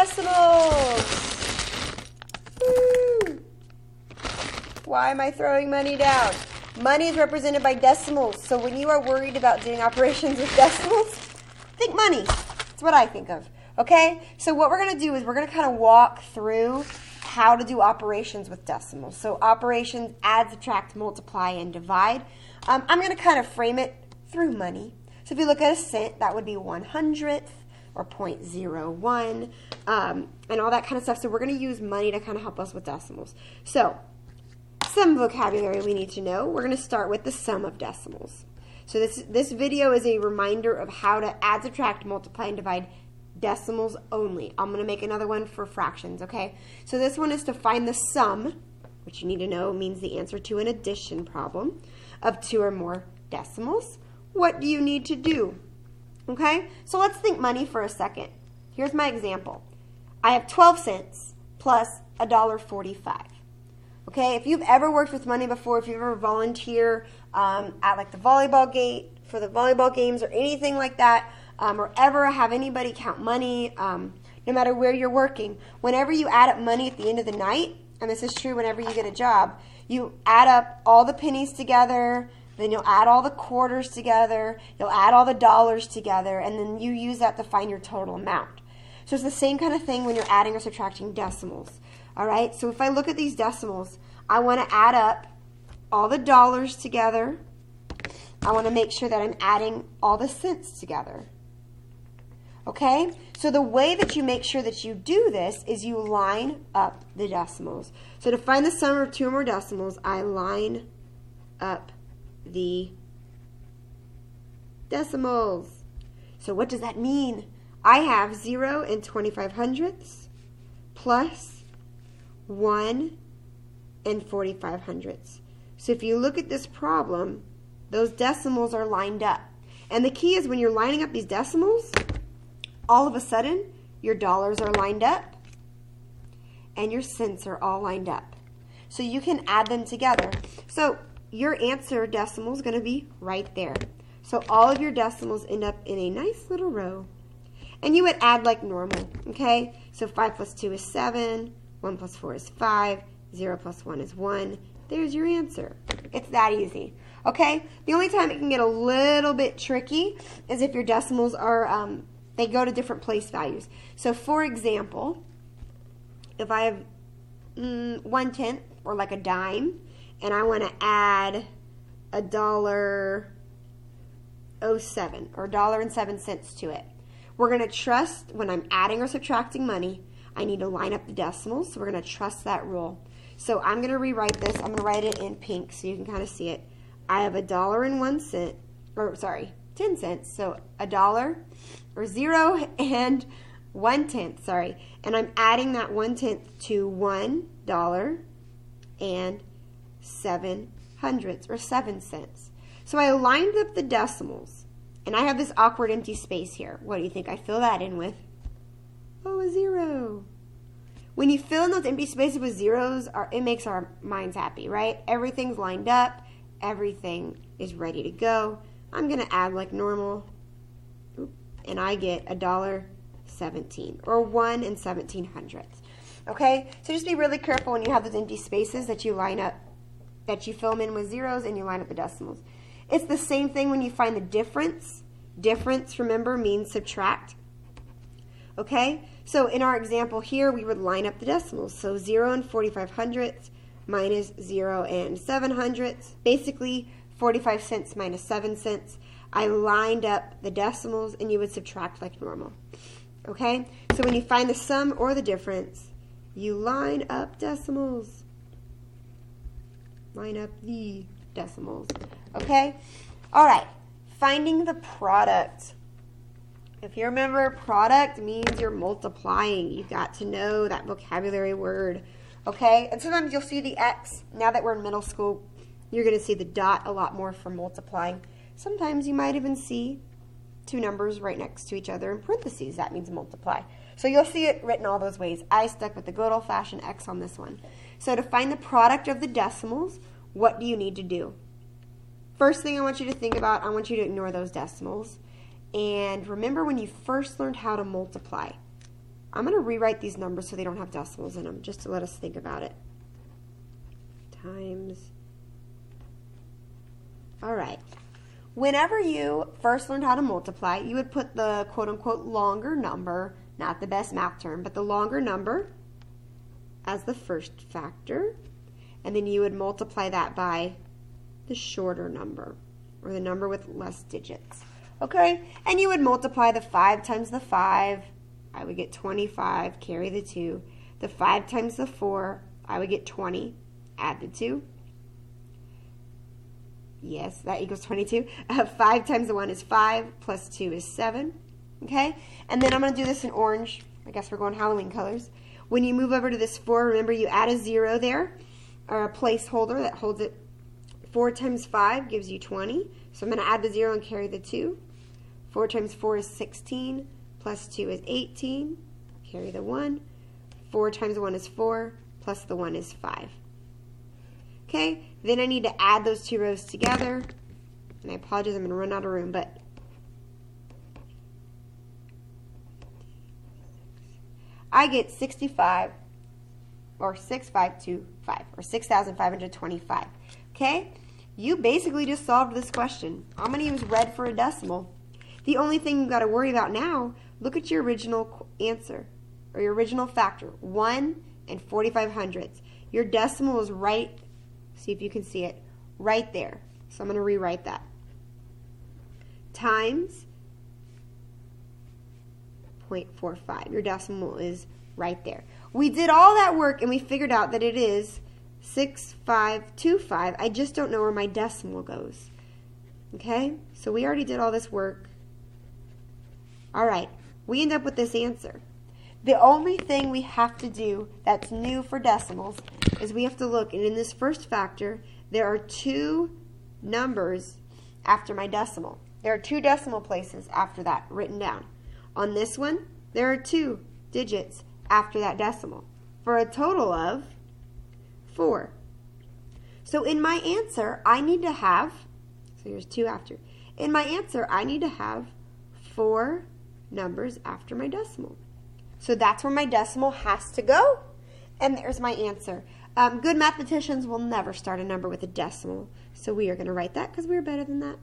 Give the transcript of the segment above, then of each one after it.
decimals. Woo. Why am I throwing money down? Money is represented by decimals. So when you are worried about doing operations with decimals, think money. That's what I think of. Okay? So what we're going to do is we're going to kind of walk through how to do operations with decimals. So operations, add, subtract, multiply, and divide. I'm going to kind of frame it through money. So if you look at a cent, that would be 1/100th or 0.01 and all that kind of stuff. So we're going to use money to kind of help us with decimals. So some vocabulary we need to know. We're going to start with the sum of decimals. So this video is a reminder of how to add, subtract, multiply, and divide decimals only. I'm going to make another one for fractions, okay? So this one is to find the sum, which you need to know means the answer to an addition problem, of 2 or more decimals. What do you need to do? Okay? So let's think money for a second. Here's my example. I have 12 cents plus $1.45. Okay? If you've ever worked with money before, if you've ever volunteered at like the volleyball gate for the volleyball games or anything like that, or ever have anybody count money, no matter where you're working, whenever you add up money at the end of the night, and this is true whenever you get a job, you add up all the pennies together, then you'll add all the quarters together, you'll add all the dollars together, and then you use that to find your total amount. So it's the same kind of thing when you're adding or subtracting decimals. All right, so if I look at these decimals, I want to add up all the dollars together. I want to make sure that I'm adding all the cents together. Okay, so the way that you make sure that you do this is you line up the decimals. So to find the sum of 2 or more decimals, I line up the decimals. So what does that mean? I have 0 and 25/100ths plus 1 and 45/100ths. So if you look at this problem, those decimals are lined up. And the key is when you're lining up these decimals, all of a sudden, your dollars are lined up and your cents are all lined up. So you can add them together. So your answer decimal is going to be right there. So all of your decimals end up in a nice little row. And you would add like normal, okay? So 5 plus 2 is 7, 1 plus 4 is 5, 0 plus 1 is 1. There's your answer. It's that easy, okay? The only time it can get a little bit tricky is if your decimals are they go to different place values. So for example, if I have 1/10 or like a dime, and I want to add $1.07 or $1.07 to it, we're going to trust when I'm adding or subtracting money, I need to line up the decimals. So we're going to trust that rule. So I'm going to rewrite this. I'm going to write it in pink so you can kind of see it. I have $1.01, or sorry, 10 cents. So $1 or 0 and 1/10, sorry. And I'm adding that 1/10 to $1 and 7/100ths or 7 cents. So I lined up the decimals and I have this awkward empty space here. What do you think I fill that in with? Oh, a 0. When you fill in those empty spaces with zeros, it makes our minds happy, right? Everything's lined up. Everything is ready to go. I'm going to add like normal. And I get $1.17 or 1 and 17/100ths. Okay? So just be really careful when you have those empty spaces that you line up, that you fill them in with zeros and you line up the decimals. It's the same thing when you find the difference. Difference, remember, means subtract. Okay? So in our example here, we would line up the decimals. So 0 and 45/100ths minus 0 and 7/100ths. Basically, 45 cents minus 7 cents. I lined up the decimals and you would subtract like normal. Okay? So when you find the sum or the difference, you line up decimals. Line up the decimals. Okay? All right. Finding the product. If you remember, product means you're multiplying. You got to know that vocabulary word. Okay? And sometimes you'll see the X. Now that we're in middle school, you're going to see the dot a lot more for multiplying. Sometimes you might even see 2 numbers right next to each other in parentheses. That means multiply. So you'll see it written all those ways. I stuck with the good old-fashioned X on this one. So to find the product of the decimals, what do you need to do? First thing I want you to think about, I want you to ignore those decimals. And remember when you first learned how to multiply. I'm going to rewrite these numbers so they don't have decimals in them, just to let us think about it. Times. All right. Whenever you first learned how to multiply, you would put the quote-unquote longer number, not the best math term, but the longer number as the first factor, and then you would multiply that by the shorter number, or the number with less digits. Okay? And you would multiply the 5 times the 5, I would get 25, carry the 2. The 5 times the 4, I would get 20, add the 2. Yes, that equals 22. 5 times the 1 is 5, plus 2 is 7. Okay? And then I'm going to do this in orange. I guess we're going Halloween colors. When you move over to this 4, remember you add a 0 there, or a placeholder that holds it. 4 times 5 gives you 20. So I'm going to add the 0 and carry the 2. 4 times 4 is 16, plus 2 is 18. Carry the 1. 4 times 1 is 4, plus the 1 is 5. Okay, then I need to add those two rows together. And I apologize, I'm going to run out of room, but I get 65, or 6525, or 6,525. Okay, you basically just solved this question. I'm going to use red for a decimal. The only thing you've got to worry about now, look at your original answer, or your original factor, 1 and 45 hundredths. Your decimal is right, see if you can see it, right there. So I'm going to rewrite that. Times 0.45. Your decimal is right there. We did all that work and we figured out that it is 6525. I just don't know where my decimal goes. Okay? So we already did all this work. All right. We end up with this answer. The only thing we have to do that's new for decimals is we have to look, and in this first factor, there are 2 numbers after my decimal. There are 2 decimal places after that written down. On this one, there are 2 digits after that decimal, for a total of 4. So in my answer, I need to have, so here's 2 after. In my answer, I need to have 4 numbers after my decimal. So that's where my decimal has to go, and there's my answer. Good mathematicians will never start a number with a decimal, so we are going to write that because we're better than that.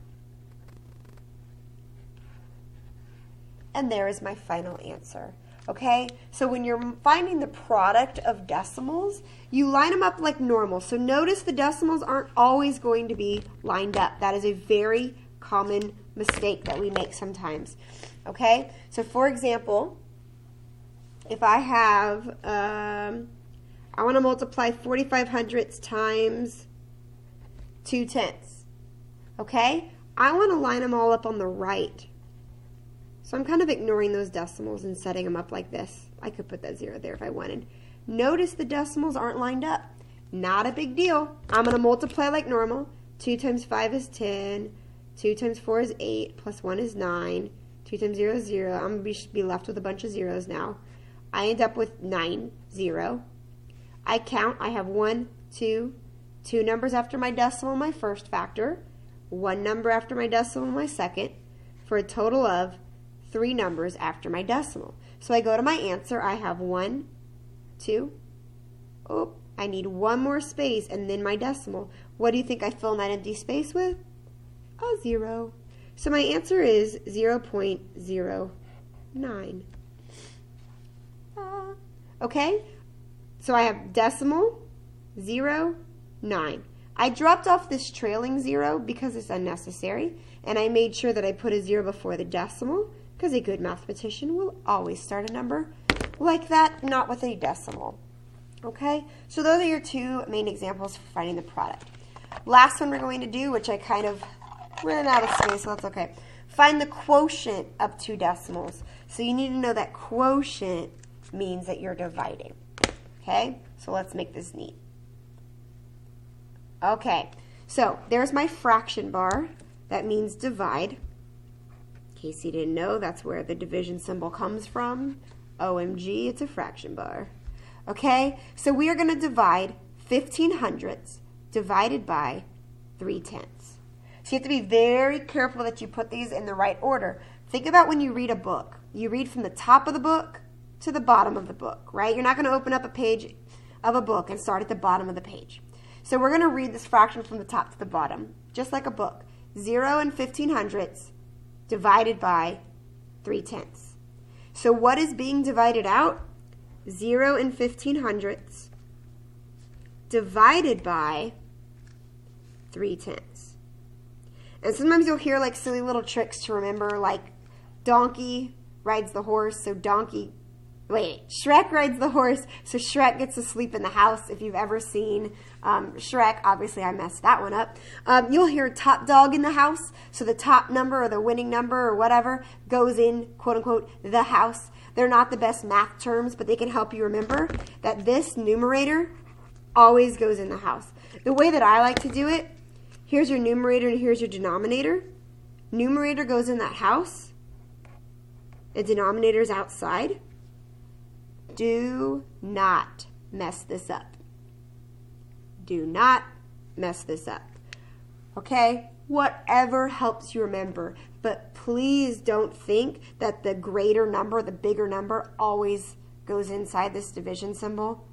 And there is my final answer. Okay, so when you're finding the product of decimals, you line them up like normal. So notice the decimals aren't always going to be lined up. That is a very common mistake that we make sometimes. Okay, so for example, if I have, I want to multiply 45 hundredths times 2 tenths. Okay, I want to line them all up on the right. So I'm kind of ignoring those decimals and setting them up like this. I could put that 0 there if I wanted. Notice the decimals aren't lined up. Not a big deal. I'm going to multiply like normal. 2 times 5 is 10. 2 times 4 is 8. Plus 1 is 9. 2 times 0 is 0. I'm going to be left with a bunch of zeros now. I end up with 9, 0. I count. I have 1, 2 numbers after my decimal, my first factor. 1 number after my decimal, my second. For a total of 3 numbers after my decimal. So I go to my answer. I have 1, 2. Oh, I need 1 more space and then my decimal. What do you think I fill in that empty space with? A 0. So my answer is 0.09. Okay? So I have decimal, 0, 9. I dropped off this trailing 0 because it's unnecessary, and I made sure that I put a 0 before the decimal, because a good mathematician will always start a number like that, not with a decimal. Okay, so those are your 2 main examples for finding the product. Last one we're going to do, which I kind of ran out of space, so that's okay. Find the quotient of 2 decimals. So you need to know that quotient means that you're dividing. Okay, so let's make this neat. Okay, so there's my fraction bar. That means divide. In case you didn't know, that's where the division symbol comes from. OMG, it's a fraction bar. Okay, so we are going to divide 15 hundredths divided by 3 tenths. So you have to be very careful that you put these in the right order. Think about when you read a book. You read from the top of the book to the bottom of the book, right? You're not going to open up a page of a book and start at the bottom of the page. So we're going to read this fraction from the top to the bottom, just like a book. 0 and 1500ths divided by 3/10. So what is being divided out? 0 and 1500ths divided by 3/10. And sometimes you'll hear like silly little tricks to remember, like donkey rides the horse, so Shrek rides the horse, so Shrek gets to sleep in the house. If you've ever seen Shrek, obviously I messed that one up. You'll hear top dog in the house, so the top number or the winning number or whatever goes in, quote unquote, the house. They're not the best math terms, but they can help you remember that this numerator always goes in the house. The way that I like to do it, here's your numerator and here's your denominator. Numerator goes in that house. The denominator's outside. Do not mess this up. Do not mess this up. Okay? Whatever helps you remember. But please don't think that the greater number, the bigger number, always goes inside this division symbol.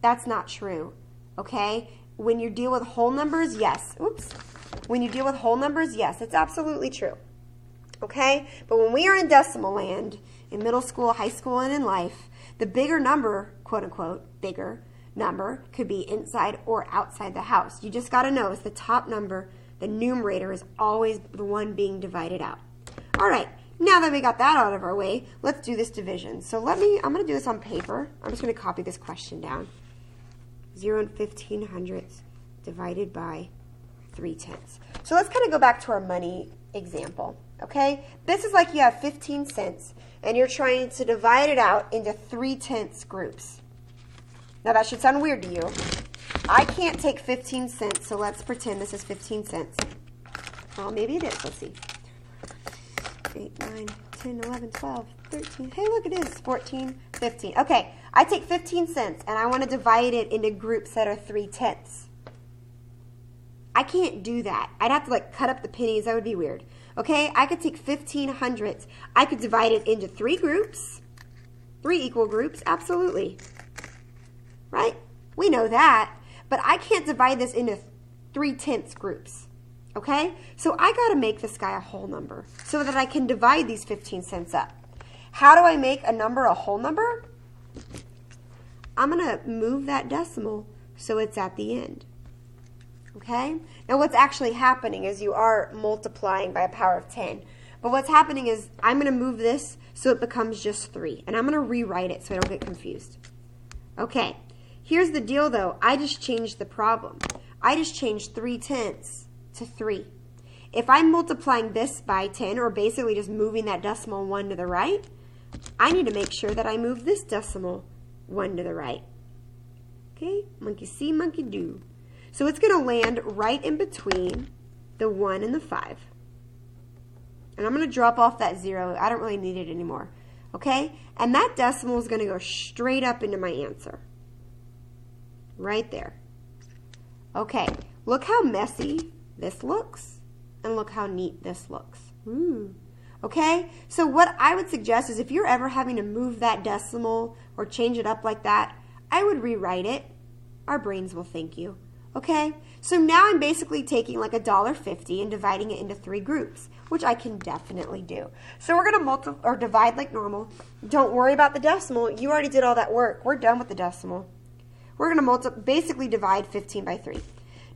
That's not true. Okay? When you deal with whole numbers, yes. Oops. When you deal with whole numbers, yes, it's absolutely true. Okay? But when we are in decimal land, in middle school, high school, and in life, the bigger number, quote unquote, bigger number, could be inside or outside the house. You just got to know it's the top number. The numerator is always the one being divided out. All right. Now that we got that out of our way, let's do this division. So I'm going to do this on paper. I'm just going to copy this question down. 0 and 1500ths divided by 3/10. So let's kind of go back to our money example, okay? This is like you have 15 cents and you're trying to divide it out into 3/10 groups. Now that should sound weird to you. I can't take 15 cents, so let's pretend this is 15 cents. Well, maybe it is. Let's see. 8, 9, 10, 11, 12, 13. Hey, look, it is 14, 15. Okay, I take 15 cents and I want to divide it into groups that are 3/10. I can't do that. I'd have to like cut up the pennies. That would be weird. Okay, I could take 1500ths. I could divide it into 3 groups, 3 equal groups. Absolutely. Right? We know that. But I can't divide this into 3/10 groups. Okay? So I got to make this guy a whole number so that I can divide these 15 cents up. How do I make a number a whole number? I'm going to move that decimal so it's at the end. Okay? Now what's actually happening is you are multiplying by a power of 10. But what's happening is I'm going to move this so it becomes just 3. And I'm going to rewrite it so I don't get confused. Okay. Here's the deal though. I just changed the problem. I just changed 3/10 to 3. If I'm multiplying this by 10, or basically just moving that decimal 1 to the right, I need to make sure that I move this decimal 1 to the right. Okay? Monkey see, monkey do. So it's going to land right in between the 1 and the 5. And I'm going to drop off that 0. I don't really need it anymore. Okay? And that decimal is going to go straight up into my answer. Right there. Okay. Look how messy this looks. And look how neat this looks. Ooh. Okay? So what I would suggest is if you're ever having to move that decimal or change it up like that, I would rewrite it. Our brains will thank you. Okay? So now I'm basically taking like $1.50 and dividing it into 3 groups, which I can definitely do. So we're going to divide like normal. Don't worry about the decimal. You already did all that work. We're done with the decimal. We're going to basically divide 15 by 3.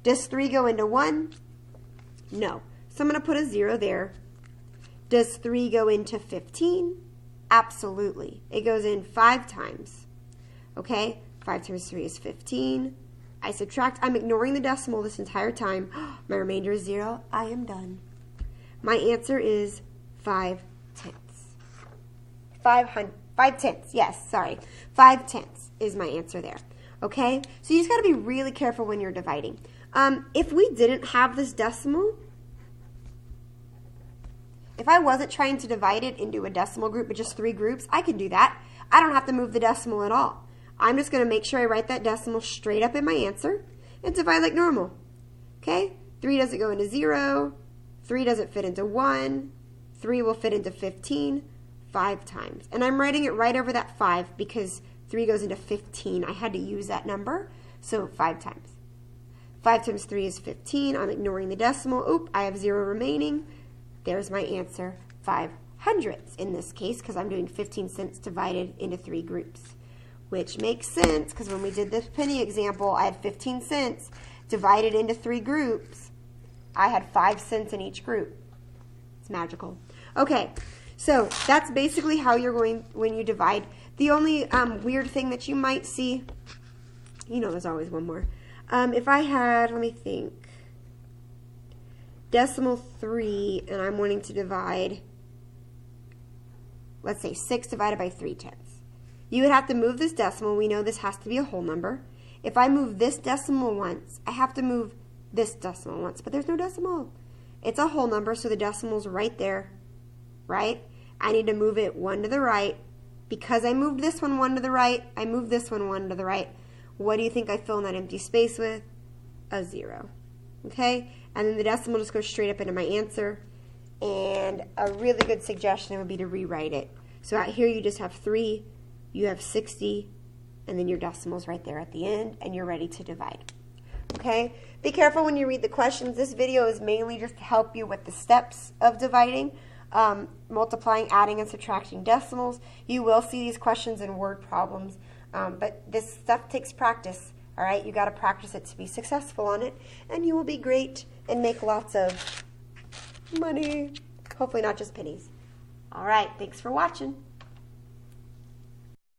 Does 3 go into 1? No. So I'm going to put a 0 there. Does 3 go into 15? Absolutely. It goes in 5 times. Okay? 5 times 3 is 15. I subtract. I'm ignoring the decimal this entire time. My remainder is 0. I am done. My answer is 5/10. 5/10. Yes, sorry. 5/10 is my answer there. Okay? So you just got to be really careful when you're dividing. If we didn't have this decimal, if I wasn't trying to divide it into a decimal group but just 3 groups, I could do that. I don't have to move the decimal at all. I'm just going to make sure I write that decimal straight up in my answer and divide like normal. Okay? 3 doesn't go into 0. 3 doesn't fit into 1. 3 will fit into 15. 5 times. And I'm writing it right over that 5 because 3 goes into 15. I had to use that number, so 5 times. 5 times 3 is 15. I'm ignoring the decimal. Oop, I have 0 remaining. There's my answer, 5/100ths in this case, because I'm doing 15 cents divided into 3 groups, which makes sense because when we did this penny example, I had 15 cents divided into 3 groups. I had 5 cents in each group. It's magical. Okay, so that's basically how you're going when you divide. The only weird thing that you might see, you know, there's always one more. If I had, let me think, decimal 3, and I'm wanting to divide, let's say 6 divided by 3/10. You would have to move this decimal. We know this has to be a whole number. If I move this decimal once, I have to move this decimal once, but there's no decimal. It's a whole number, so the decimal's right there, right? I need to move it 1 to the right. Because I moved this one 1 to the right, I moved this one 1 to the right. What do you think I fill in that empty space with? A 0. Okay? And then the decimal just goes straight up into my answer. And a really good suggestion would be to rewrite it. So out here you just have 3, you have 60, and then your decimal's right there at the end, and you're ready to divide. Okay? Be careful when you read the questions. This video is mainly just to help you with the steps of dividing, multiplying, adding, and subtracting decimals. You will see these questions in word problems, but this stuff takes practice. All right? You got to practice it to be successful on it, and you will be great and make lots of money. Hopefully not just pennies. All right. Thanks for watching.